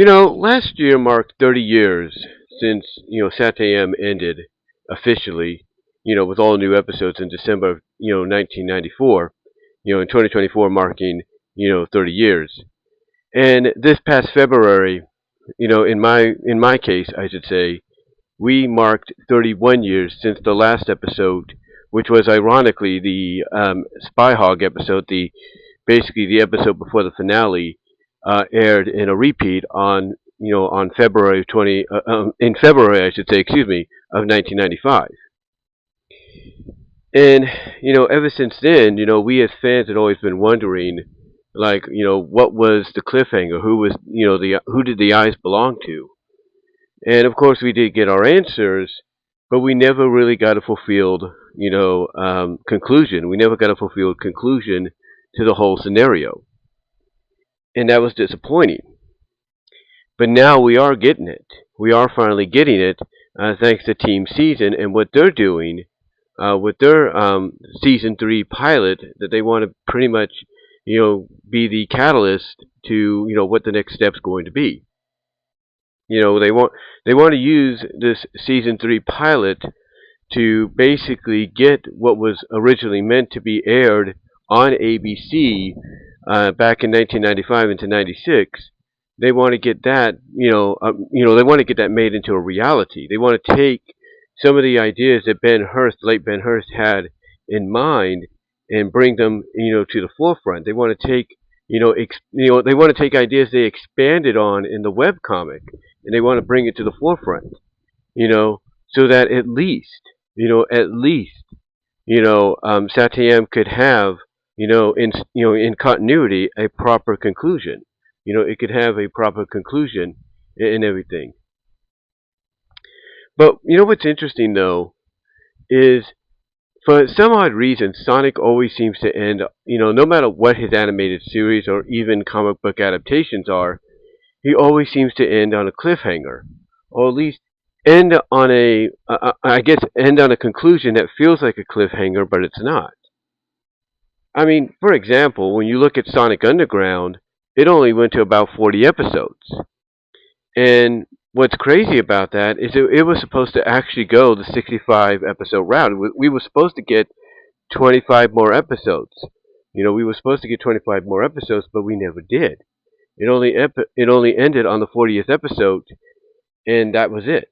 Last year marked 30 years since, SatAM ended officially, with all new episodes in December of, 1994, in 2024 marking, 30 years. And this past February, in my case, I should say, we marked 31 years since the last episode, which was ironically the Spy Hog episode, basically the episode before the finale, aired in a repeat on February 20 in February, I should say, excuse me, of 1995. And ever since then, we as fans had always been wondering, like, what was the cliffhanger? Who was, the who did the eyes belong to? And of course, we did get our answers, but we never really got a fulfilled, conclusion. We never got a fulfilled conclusion to the whole scenario, and that was disappointing. But now we are getting it. We are finally getting it, thanks to Team Season and what they're doing with their season 3 pilot. That they want to pretty much, be the catalyst to what the next step's going to be. They want to use this season 3 pilot to basically get what was originally meant to be aired on ABC back in 1995 into 96. They want to get that, they want to get that made into a reality. They want to take some of the ideas that late Ben Hurst, had in mind, and bring them, to the forefront. They want to take, they want to take ideas they expanded on in the web comic, and they want to bring it to the forefront, so that at least, SatAM could have, in continuity, a proper conclusion. It could have a proper conclusion in everything. But what's interesting though is, for some odd reason, Sonic always seems to end, no matter what his animated series or even comic book adaptations are, he always seems to end on a cliffhanger, or at least end on end on a conclusion that feels like a cliffhanger, but it's not. I mean, for example, when you look at Sonic Underground, it only went to about 40 episodes. And what's crazy about that is it was supposed to actually go the 65 episode route. We were supposed to get 25 more episodes. We were supposed to get 25 more episodes, but we never did. It only ended on the 40th episode, and that was it.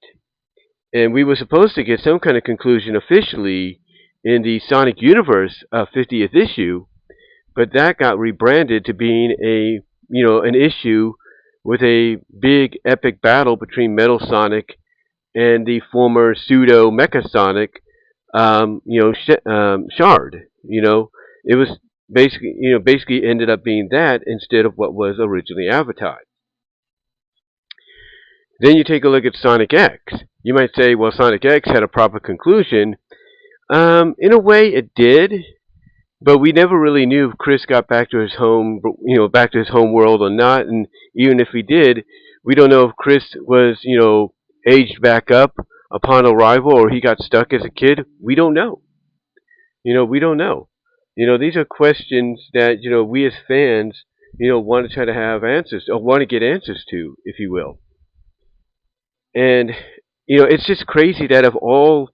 And we were supposed to get some kind of conclusion officially in the Sonic Universe 50th issue, but that got rebranded to being an issue with a big epic battle between Metal Sonic and the former pseudo Mecha Sonic, Shard. It was basically ended up being that instead of what was originally advertised. Then you take a look at Sonic X. You might say, well, Sonic X had a proper conclusion. In a way, it did. But we never really knew if Chris got back to his home, back to his home world or not. And even if he did, we don't know if Chris was, aged back up upon arrival, or he got stuck as a kid. We don't know. We don't know. These are questions that, we as fans, want to try to have answers, or want to get answers to, if you will. And, it's just crazy that of all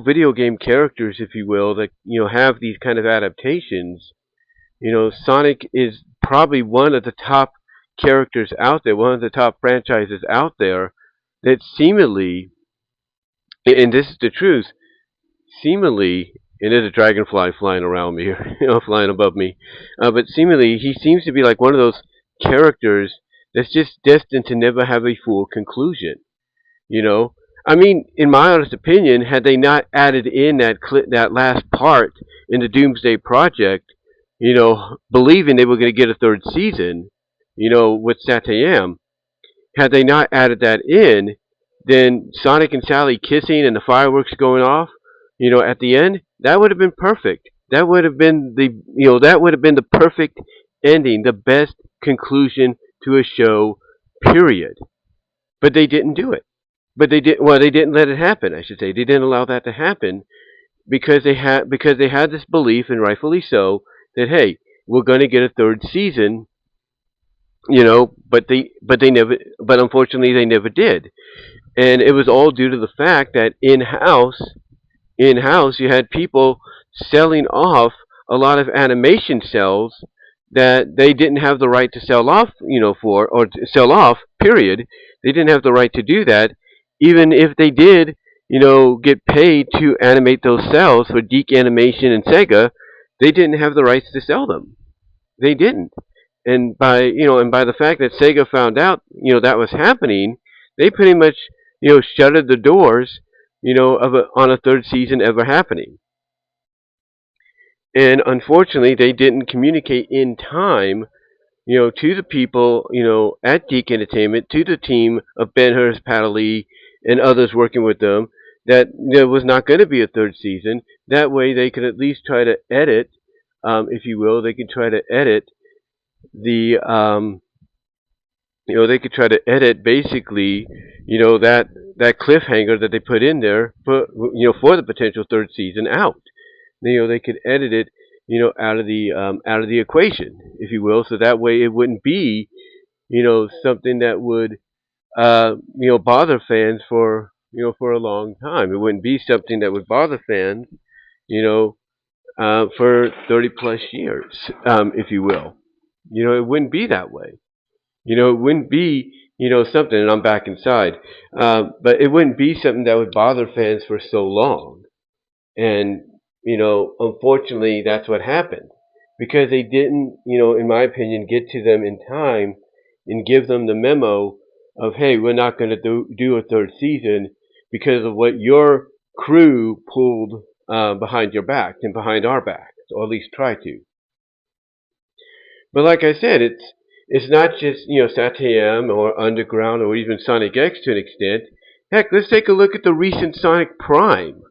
video game characters, if you will, that, have these kind of adaptations, Sonic is probably one of the top characters out there, one of the top franchises out there that seemingly, and this is the truth, seemingly, and there's a dragonfly flying around me here, flying above me, but seemingly he seems to be like one of those characters that's just destined to never have a full conclusion. I mean, in my honest opinion, had they not added in that last part in the Doomsday Project, believing they were going to get a third season, with SatAM, had they not added that in, then Sonic and Sally kissing and the fireworks going off, at the end, that would have been perfect. That would have been the perfect ending, the best conclusion to a show, period. But they didn't do it. But they didn't let it happen, I should say. They didn't allow that to happen because they had this belief, and rightfully so, that hey, we're going to get a third season, but unfortunately they never did. And it was all due to the fact that in-house you had people selling off a lot of animation cells that they didn't have the right to sell off, for, or to sell off, period. They didn't have the right to do that. Even if they did, get paid to animate those cells for Geek Animation and Sega, they didn't have the rights to sell them. They didn't. And by the fact that Sega found out, that was happening, they pretty much, shuttered the doors, on a third season ever happening. And unfortunately, they didn't communicate in time, to the people, at Geek Entertainment, to the team of Ben Hurst, Lee, and others working with them, that there was not going to be a third season. That way, they could at least try to edit, if you will, they could try to edit the, they could try to edit basically, that cliffhanger that they put in there for the potential third season out. They could edit it, out of the equation, if you will, so that way it wouldn't be, something that would, bother fans for a long time. It wouldn't be something that would bother fans, for 30 plus years, if you will. It wouldn't be that way. It wouldn't be, something, and I'm back inside, but it wouldn't be something that would bother fans for so long. And, unfortunately, that's what happened. Because they didn't, in my opinion, get to them in time and give them the memo of, hey, we're not going to do a third season because of what your crew pulled behind your back and behind our backs, or at least try to. But like I said, it's not just, SatAM or Underground or even Sonic X to an extent. Heck, let's take a look at the recent Sonic Prime.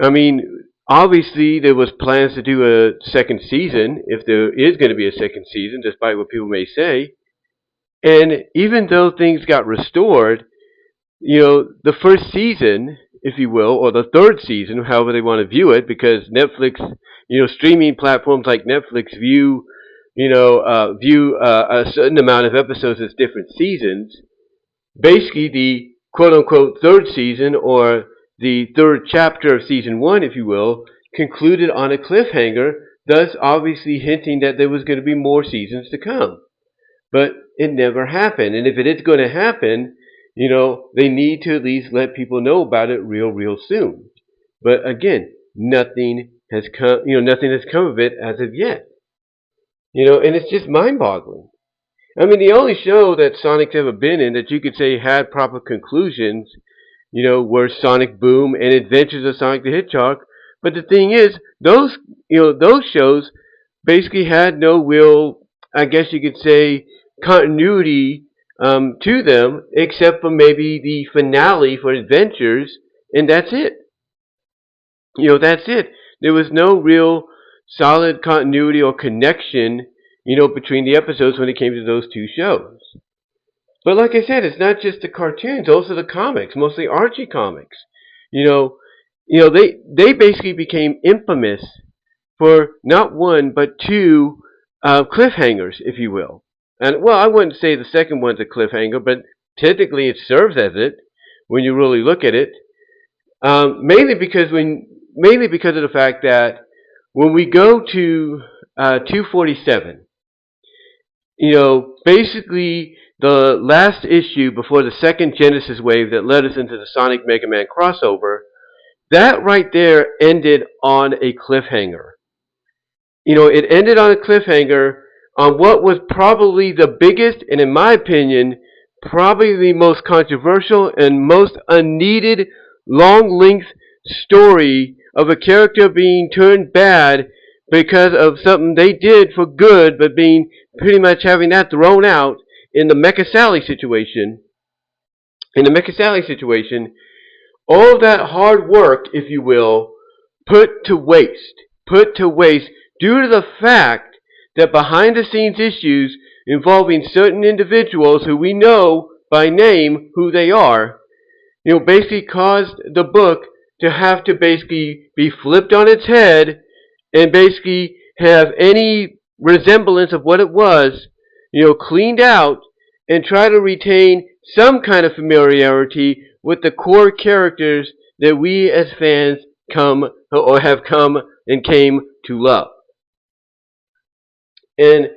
I mean, obviously there was plans to do a second season, if there is going to be a second season, despite what people may say. And even though things got restored, the first season, if you will, or the third season, however they want to view it, because Netflix, streaming platforms like Netflix view a certain amount of episodes as different seasons. Basically, the quote-unquote third season, or the third chapter of season 1, if you will, concluded on a cliffhanger, thus obviously hinting that there was going to be more seasons to come. But it never happened. And if it is going to happen, they need to at least let people know about it real soon. But again, nothing has come of it as of yet. And it's just mind-boggling. I mean, the only show that Sonic's ever been in that you could say had proper conclusions, were Sonic Boom and Adventures of Sonic the Hedgehog. But the thing is, those shows basically had no real, I guess you could say, continuity to them, except for maybe the finale for Adventures, and that's it. That's it. There was no real solid continuity or connection, between the episodes when it came to those two shows. But like I said, it's not just the cartoons, also the comics, mostly Archie comics. They basically became infamous for not one but two cliffhangers, if you will. And well, I wouldn't say the second one's a cliffhanger, but technically it serves as it when you really look at it. Mainly because of the fact that when we go to 247, basically the last issue before the second Genesis wave that led us into the Sonic Mega Man crossover, that right there ended on a cliffhanger. It ended on a cliffhanger on what was probably the biggest, and in my opinion, probably the most controversial and most unneeded long-length story of a character being turned bad because of something they did for good, but being pretty much having that thrown out in the Mecha Sally situation. In the Mecha Sally situation, all of that hard work, if you will, put to waste due to the fact that behind the scenes issues involving certain individuals who we know by name who they are, basically caused the book to have to basically be flipped on its head and basically have any resemblance of what it was, cleaned out and try to retain some kind of familiarity with the core characters that we as fans come or have come and came to love. And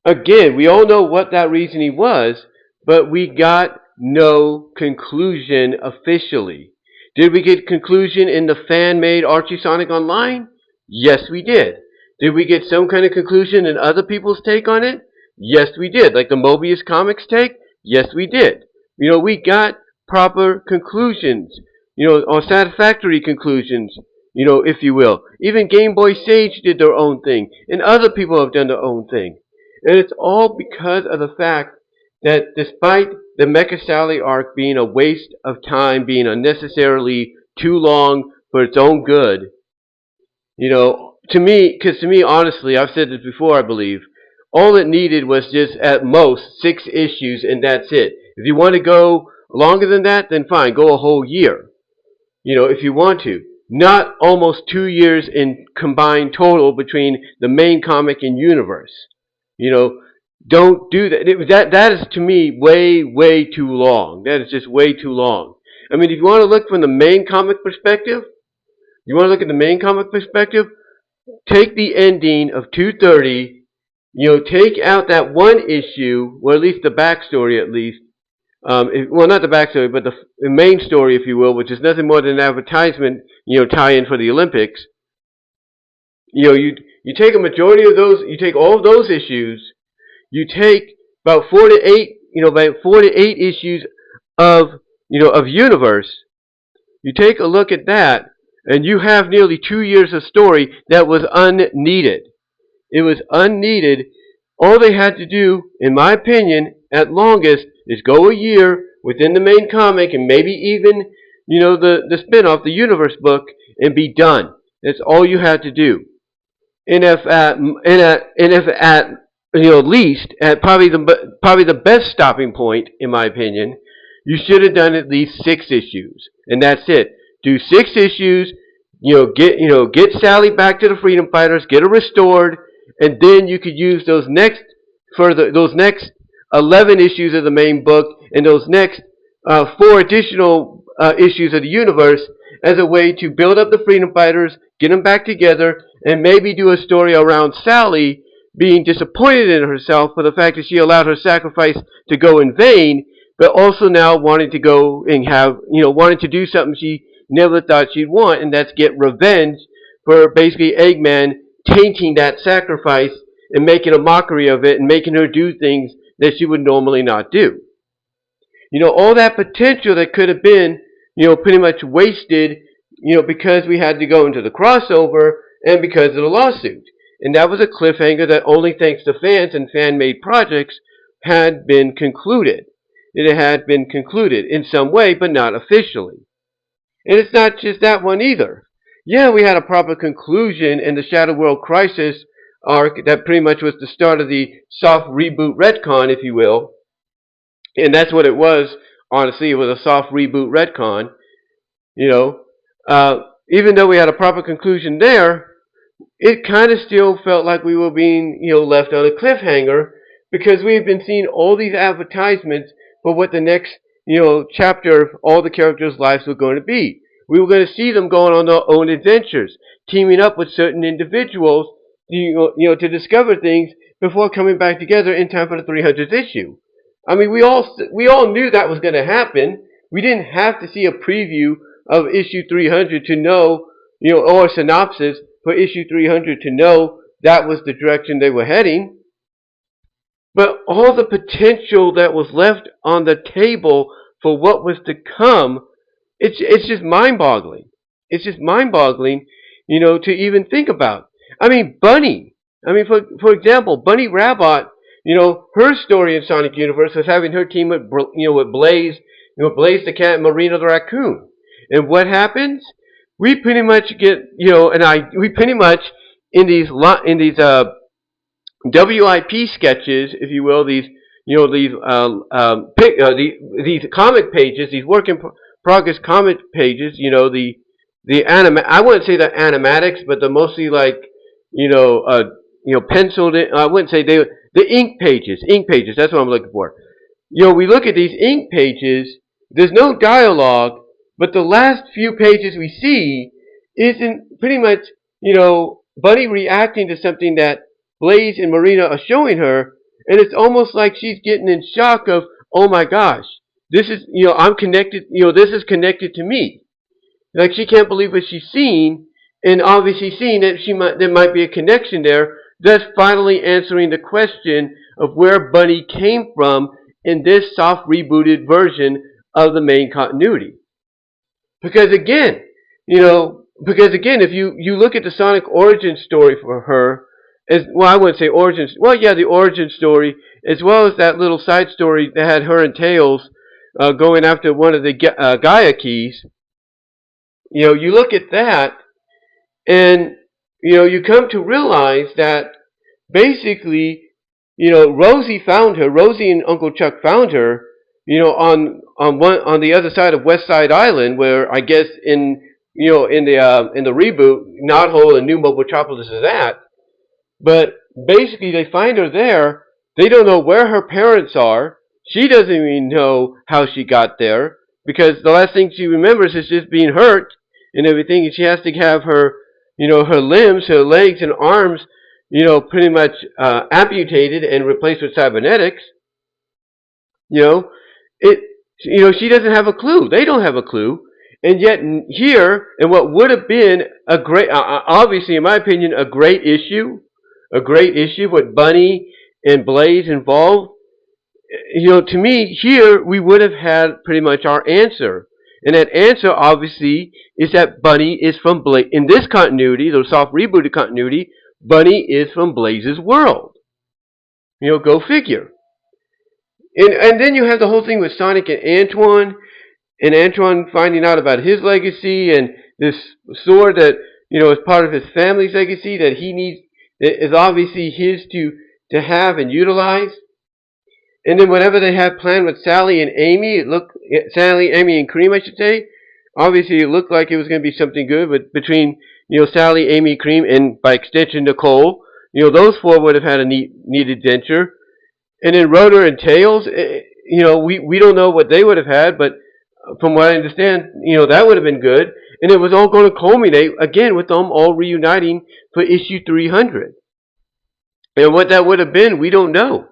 again, we all know what that reasoning was, but we got no conclusion officially. Did we get conclusion in the fan-made Archie Sonic Online? Yes, we did. Did we get some kind of conclusion in other people's take on it? Yes, we did. Like the Mobius Comics take? Yes, we did. We got proper conclusions, or satisfactory conclusions, if you will. Even Game Boy Sage did their own thing, and other people have done their own thing. And it's all because of the fact that despite the Mecha Sally arc being a waste of time, being unnecessarily too long for its own good, to me, honestly, I've said this before, I believe, all it needed was just at most 6 issues, and that's it. If you want to go longer than that, then fine, go a whole year, if you want to. Not almost 2 years in combined total between the main comic and universe. Don't do that. That is, to me, way, way too long. That is just way too long. I mean, if you want to look from the main comic perspective, take the ending of 230, take out that one issue, or at least the backstory, at least. Well, not the backstory, but the main story, if you will, which is nothing more than an advertisement, tie-in for the Olympics. You take a majority of those, you take all of those issues, you take about 4 to 8 issues of universe. You take a look at that, and you have nearly 2 years of story that was unneeded. It was unneeded. All they had to do, in my opinion, at longest, is go a year within the main comic and maybe even, the spin-off, the universe book, and be done. That's all you had to do. And if at least at probably the best stopping point, in my opinion, you should have done at least 6 issues, and that's it. Do 6 issues. Get Sally back to the Freedom Fighters, get her restored, and then you could use those next 11 issues of the main book and those next 4 additional issues of the universe as a way to build up the Freedom Fighters, get them back together, and maybe do a story around Sally being disappointed in herself for the fact that she allowed her sacrifice to go in vain, but also now wanting to go and wanting to do something she never thought she'd want, and that's get revenge for basically Eggman tainting that sacrifice and making a mockery of it and making her do things that she would normally not do. All that potential that could have been, pretty much wasted, because we had to go into the crossover and because of the lawsuit. And that was a cliffhanger that only thanks to fans and fan-made projects had been concluded. It had been concluded in some way, but not officially. And it's not just that one either. Yeah, we had a proper conclusion in the Shadow World Crisis arc that pretty much was the start of the soft reboot retcon, if you will. And that's what it was, honestly. It was a soft reboot retcon. Even though we had a proper conclusion there, it kind of still felt like we were being, left on a cliffhanger because we had been seeing all these advertisements for what the next, chapter of all the characters' lives were going to be. We were going to see them going on their own adventures, teaming up with certain individuals, to discover things before coming back together in time for the 300th issue. I mean, we all knew that was going to happen. We didn't have to see a preview of issue 300 to know, or a synopsis for issue 300 to know that was the direction they were heading. But all the potential that was left on the table for what was to come, it's just mind-boggling. It's just mind-boggling, to even think about. I mean, Bunny. I mean, for example, Bunny Rabbit, her story in Sonic Universe was having her team with Blaze, Blaze the cat and Marino the raccoon. And what happens? We pretty much get, we pretty much in these WIP sketches, if you will, these comic pages, these work in progress comic pages, I wouldn't say the animatics, but they're mostly like, penciled in, I wouldn't say the ink pages, that's what I'm looking for. we look at these ink pages, there's no dialogue, but the last few pages we see isn't pretty much, Bunny reacting to something that Blaze and Marina are showing her, and it's almost like she's getting in shock of, oh my gosh, this is, I'm connected, this is connected to me. Like she can't believe what she's seen, and obviously seeing that there might be a connection there. Thus, finally answering the question of where Bunny came from in this soft rebooted version of the main continuity. Because again, if you look at the Sonic origin story for her, as well, I wouldn't say origins. Well, yeah, the origin story, as well as that little side story that had her and Tails going after one of the Gaia keys. You look at that, and you come to realize that basically, Rosie found her. Rosie and Uncle Chuck found her, on the other side of West Side Island, where I guess in the reboot, Knothole and New Mobotropolis is at. But basically, they find her there. They don't know where her parents are. She doesn't even know how she got there, because the last thing she remembers is just being hurt and everything, and she has to have her, her limbs, her legs and arms, pretty much amputated and replaced with cybernetics. She doesn't have a clue. They don't have a clue. And yet here, in what would have been a great, obviously in my opinion, a great issue with Bunny and Blaze involved, to me, here we would have had pretty much our answer. And that answer, obviously, is that Bunny is from Blaze. In this continuity, the soft rebooted continuity, Bunny is from Blaze's world. Go figure. And then you have the whole thing with Sonic and Antoine finding out about his legacy, and this sword that, is part of his family's legacy that he needs, is obviously his to have and utilize. And then whatever they have planned with Sally and Amy, Sally, Amy, and Cream, I should say, obviously it looked like it was going to be something good, but between, Sally, Amy, Cream, and by extension Nicole, those four would have had a neat adventure. And then Rotor and Tails, we don't know what they would have had, but from what I understand, that would have been good. And it was all going to culminate, again, with them all reuniting for issue 300. And what that would have been, we don't know.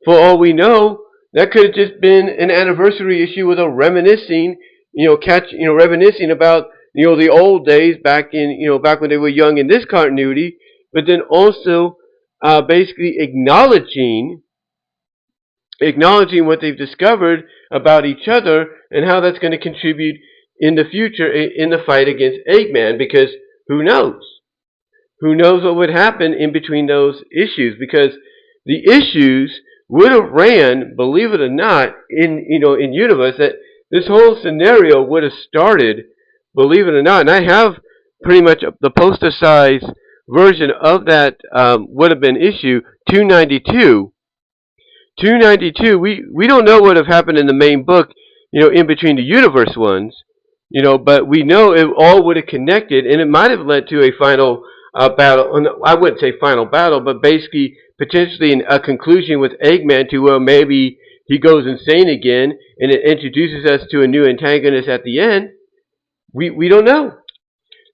For all we know, that could have just been an anniversary issue with a reminiscing about, the old days back when they were young in this continuity, but then also basically acknowledging what they've discovered about each other and how that's going to contribute in the future in the fight against Eggman, because who knows? Who knows what would happen in between those issues, because the issues would have ran, believe it or not, in Universe, that this whole scenario would have started, believe it or not, and I have pretty much the poster size version of that would have been issue 292. 292, we don't know what have happened in the main book, in between the Universe ones, but we know it all would have connected, and it might have led to a final battle. I wouldn't say final battle, but basically potentially a conclusion with Eggman to where maybe he goes insane again, and it introduces us to a new antagonist at the end. We don't know.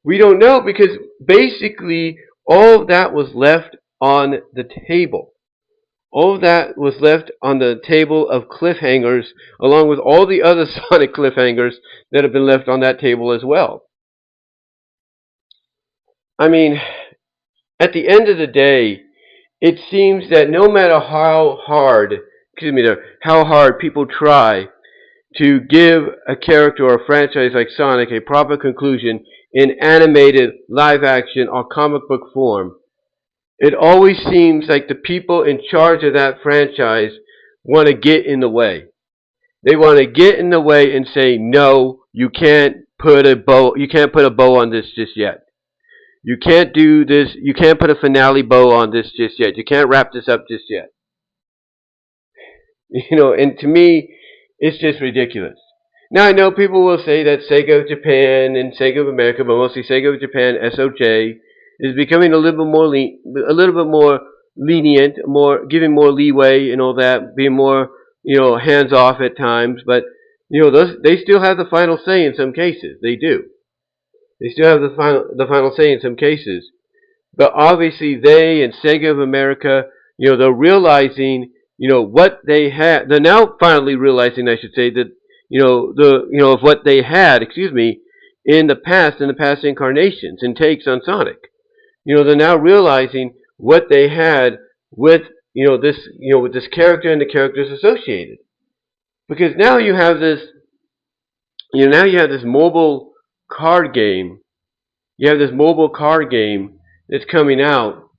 We don't know, because basically all of that was left on the table. All of that was left on the table of cliffhangers, along with all the other Sonic cliffhangers that have been left on that table as well. I mean, at the end of the day, it seems that no matter how hard people try to give a character or a franchise like Sonic a proper conclusion in animated, live action, or comic book form, it always seems like the people in charge of that franchise want to get in the way. They want to get in the way and say, no, you can't put a bow on this just yet. You can't do this, you can't put a finale bow on this just yet. You can't wrap this up just yet. And to me, it's just ridiculous. Now, I know people will say that Sega of Japan and Sega of America, but mostly Sega of Japan, SOJ, is becoming a little bit more lenient, giving more leeway and all that, being more, hands off at times, but they still have the final say in some cases. They do. They still have the final say in some cases. But obviously, they and Sega of America, they're realizing, what they had. They're now finally realizing, I should say, that of what they had, excuse me, in the past incarnations and takes on Sonic. They're now realizing what they had with with this character and the characters associated. Because now you have this mobile card game. You have this mobile card game that's coming out,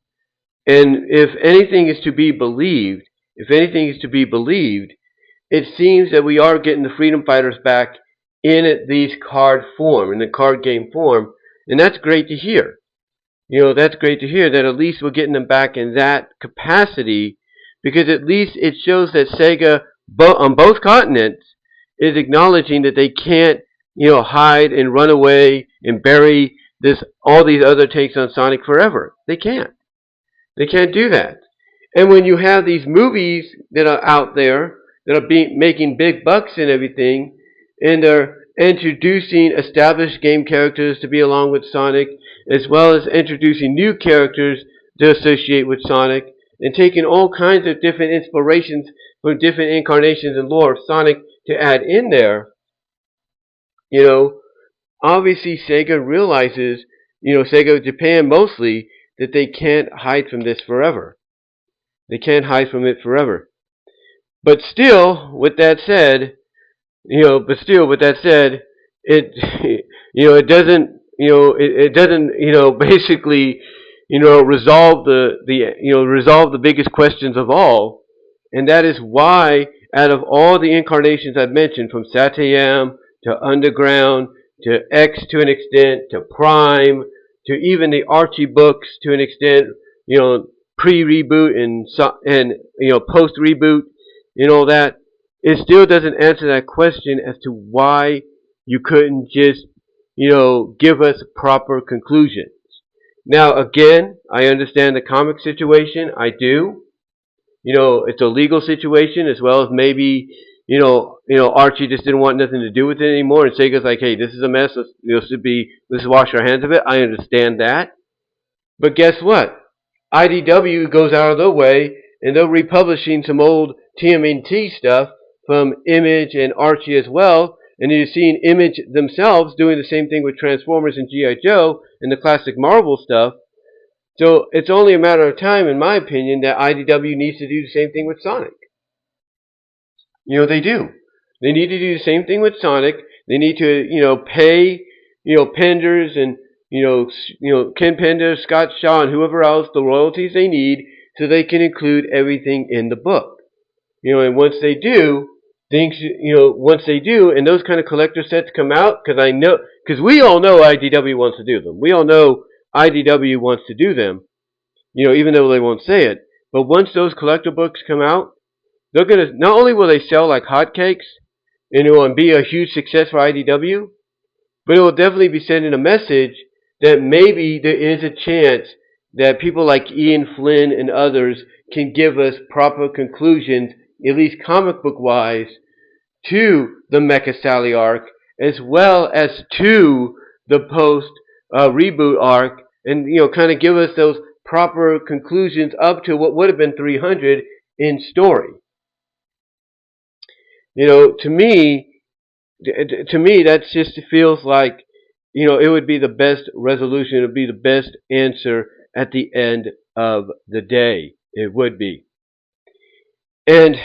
and if anything is to be believed, it seems that we are getting the Freedom Fighters back in the card game form, and that's great to hear. That's great to hear that at least we're getting them back in that capacity, because at least it shows that Sega, on both continents, is acknowledging that they can't, hide and run away and bury all these other takes on Sonic forever. They can't. They can't do that. And when you have these movies that are out there that are making big bucks and everything, and they're introducing established game characters to be along with Sonic, as well as introducing new characters to associate with Sonic, and taking all kinds of different inspirations from different incarnations and lore of Sonic to add in there, obviously Sega realizes, Sega Japan mostly, that they can't hide from this forever. They can't hide from it forever. But still, with that said, it it doesn't basically resolve the biggest questions of all, and that is why, out of all the incarnations I've mentioned, from SatAM to Underground to X to an extent to Prime to even the Archie books to an extent, pre-reboot and post-reboot and all that, it still doesn't answer that question as to why you couldn't just, give us proper conclusions. Now, again, I understand the comic situation. I do. It's a legal situation, as well as maybe, Archie just didn't want nothing to do with it anymore, and Sega's like, hey, this is a mess. Let's wash our hands of it. I understand that. But guess what? IDW goes out of their way, and they're republishing some old TMNT stuff from Image and Archie as well, and you're seeing Image themselves doing the same thing with Transformers and G.I. Joe and the classic Marvel stuff. So it's only a matter of time, in my opinion, that IDW needs to do the same thing with Sonic. They do. They need to do the same thing with Sonic. They need to, pay, Penders and, Ken Pender, Scott Shaw, and whoever else the royalties they need so they can include everything in the book. And once they do, and those kind of collector sets come out, because we all know IDW wants to do them. We all know IDW wants to do them, even though they won't say it. But once those collector books come out, they're going to, not only will they sell like hotcakes, and be a huge success for IDW, but it will definitely be sending a message that maybe there is a chance that people like Ian Flynn and others can give us proper conclusions, at least comic book wise, to the Mecha Sally arc, as well as to the post reboot arc, and kind of give us those proper conclusions up to what would have been 300 in story. To me, that just feels like, it would be the best resolution. It would be the best answer at the end of the day. It would be. And,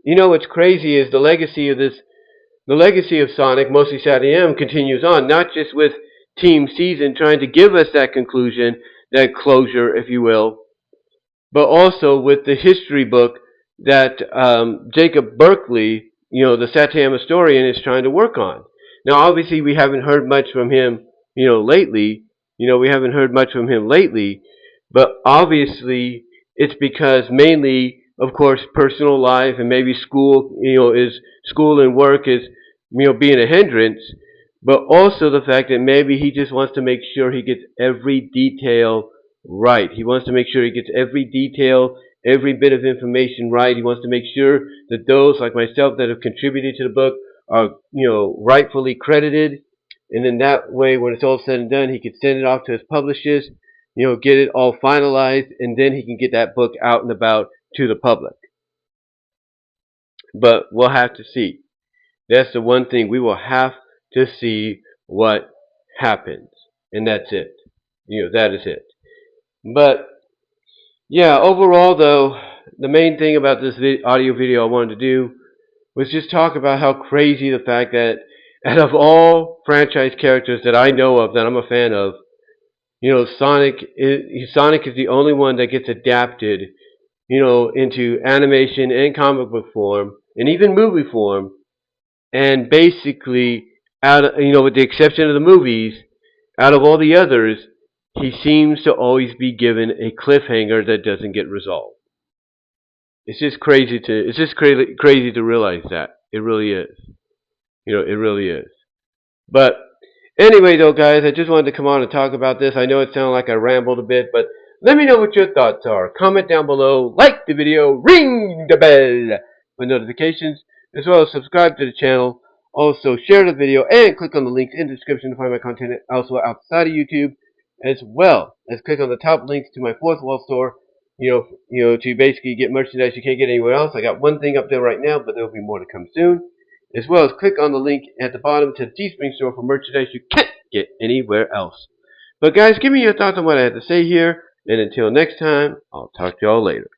what's crazy is the legacy of Sonic, mostly SatAM, continues on, not just with Team Season trying to give us that conclusion, that closure, if you will, but also with the history book that Jacob Berkeley, the SatAM historian, is trying to work on. Now, obviously, we haven't heard much from him, lately. But obviously, it's because mainly, of course, personal life and maybe school, school and work is, being a hindrance. But also the fact that maybe he just wants to make sure he gets every detail right. He wants to make sure he gets every detail every bit of information right. He wants to make sure that those like myself that have contributed to the book are, rightfully credited. And then that way, when it's all said and done, he can send it off to his publishers, get it all finalized, and then he can get that book out and about to the public. But we'll have to see. That's the one thing. We will have to see what happens. And that's it. That is it. But, yeah, overall, though, the main thing about this audio video I wanted to do was just talk about how crazy the fact that out of all franchise characters that I know of, that I'm a fan of, Sonic is the only one that gets adapted, into animation and comic book form, and even movie form, and basically, with the exception of the movies, out of all the others, he seems to always be given a cliffhanger that doesn't get resolved. It's just crazy to realize that. It really is. It really is. But anyway, though, guys, I just wanted to come on and talk about this. I know it sounded like I rambled a bit, but let me know what your thoughts are. Comment down below, like the video, ring the bell for notifications, as well as subscribe to the channel. Also, share the video and click on the links in the description to find my content also outside of YouTube, as well as click on the top links to my fourth wall store. To basically get merchandise you can't get anywhere else. I got one thing up there right now, but there will be more to come soon. As well as click on the link at the bottom to the Teespring store for merchandise you can't get anywhere else. But guys, give me your thoughts on what I had to say here, and until next time, I'll talk to y'all later.